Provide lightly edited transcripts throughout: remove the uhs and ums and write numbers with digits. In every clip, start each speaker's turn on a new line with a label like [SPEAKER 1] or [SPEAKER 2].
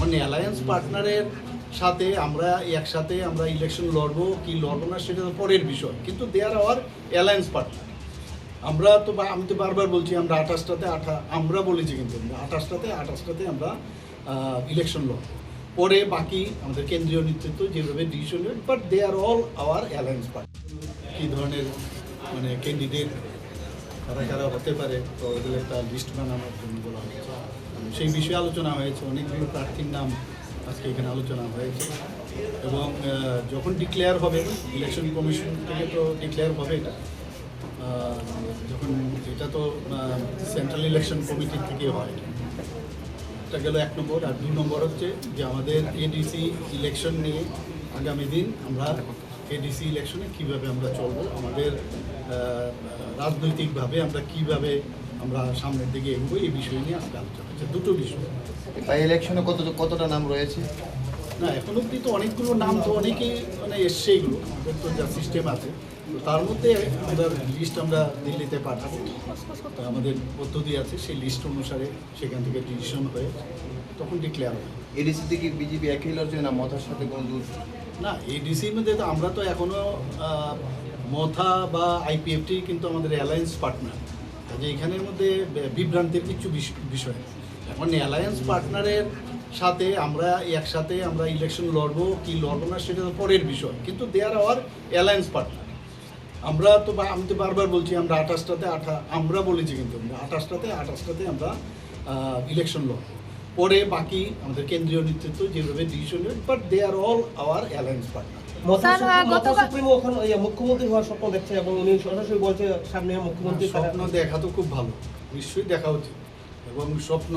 [SPEAKER 1] এখন অ্যালায়েন্স পার্টনারের সাথে আমরা একসাথে আমরা ইলেকশন লড়বো কি লড়বো না সেটা তো পরের বিষয়, কিন্তু দে আর আওয়ার অ্যালায়েন্স পার্টনার। আমরা তো আমি তো বারবার বলছি আমরা 28টাতে আমরা বলেছি, কিন্তু 28টাতে আমরা ইলেকশন লড়ব, পরে বাকি আমাদের কেন্দ্রীয় নেতৃত্ব যেভাবে ডিসিশন নেবে, but they are all our alliance partner. কী ধরনের মানে ক্যান্ডিডেট কারা কারা হতে পারে, তো ওদের একটা লিস্ট বানানোর জন্য বলা হয়েছে, সেই বিষয়ে আলোচনা হয়েছে। অনেকগুলো প্রার্থীর নাম আজকে এখানে আলোচনা হয়েছে, এবং যখন ডিক্লেয়ার হবে ইলেকশন কমিশন থেকে তো ডিক্লেয়ার হবে এটা, যখন এটা তো সেন্ট্রাল ইলেকশন কমিটি থেকে হয়। এটা গেল 1 নম্বর। আর 2 নম্বর হচ্ছে যে আমাদের এডিসি ইলেকশন নিয়ে আগামী দিন আমরা এডিসি ইলেকশনে কীভাবে আমরা চলবো, আমাদের রাজনৈতিকভাবে আমরা কীভাবে আমরা সামনের দিকে এগোবো, এই বিষয় নিয়ে আজকে আলোচনা হচ্ছে। 2টো বিষয়।
[SPEAKER 2] বাই ইলেকশনে কতটা নাম রয়েছে?
[SPEAKER 1] না, এখন অব্দি তো অনেকগুলো নাম তো অনেকেই মানে এসছে, এগুলো আমাদের তো যা সিস্টেম আছে, তো তার মধ্যে আমাদের লিস্ট আমরা দিল্লিতে পাঠাবো, তো আমাদের পদ্ধতি আছে, সেই লিস্ট অনুসারে সেখান থেকে ডিসিশন হয়ে তখন ডিক্লেয়ার হবে।
[SPEAKER 2] এডিসি থেকে বিজেপি একই লড়ছে না মথার সাথে কোনো দূর?
[SPEAKER 1] না, এডিসির মধ্যে তো আমরা তো এখনও মথা বা আইপিএফটি কিন্তু আমাদের অ্যালায়েন্স পার্টনার, যে এখানের মধ্যে বিভ্রান্তির কিছু বিষয়। এখন অ্যালায়েন্স পার্টনারের সাথে আমরা একসাথে আমরা ইলেকশন লড়বো কি লড়বো না সেটা তো পরের বিষয়, কিন্তু দে আর আওয়ার অ্যালায়েন্স পার্টনার। আমরা তো আমি তো বারবার বলছি আমরা 28টাতে আমরা বলেছি, কিন্তু 28টাতে আমরা ইলেকশন লড়ব, পরে বাকি আমাদের কেন্দ্রীয় নেতৃত্ব যেভাবে ডিসিশন নেবে, but they are all our alliance partner.
[SPEAKER 3] মুখ্যমন্ত্রী হওয়ার স্বপ্ন দেখছে এবং উনি সরাসরি বলছে সামনে মুখ্যমন্ত্রী।
[SPEAKER 1] স্বপ্ন দেখা তো খুব ভালো, নিশ্চয়ই দেখা উচিত, এবং স্বপ্ন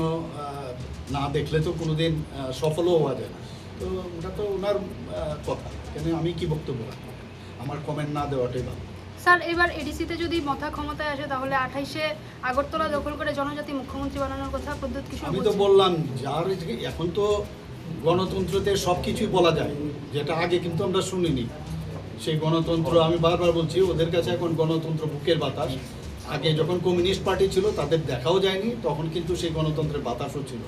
[SPEAKER 1] না দেখলে তো কোনোদিন সফলও হওয়া যায় না। তো ওটা তো ওনার কথা, কেন আমি কি বক্তব্য রাখবো, আমার কমেন্ট না দেওয়াটাই ভালো।
[SPEAKER 4] স্যার, এবার এডিসিতে যদি মথা ক্ষমতায় আসে তাহলে 28-এ আগরতলা দখল করে জনজাতি মুখ্যমন্ত্রী বানানোর কথা প্রদ্যুৎ কিশোর
[SPEAKER 1] আমি তো বললাম যার এখন তো গণতন্ত্রতে সব কিছুই বলা যায়, যেটা আগে কিন্তু আমরা শুনিনি। সেই গণতন্ত্র আমি বারবার বলছি, ওদের কাছে এখন গণতন্ত্র বুকের বাতাস। আগে যখন কমিউনিস্ট পার্টি ছিল তাদের দেখাও যায়নি, তখন কিন্তু সেই গণতন্ত্রের বাতাসও ছিল।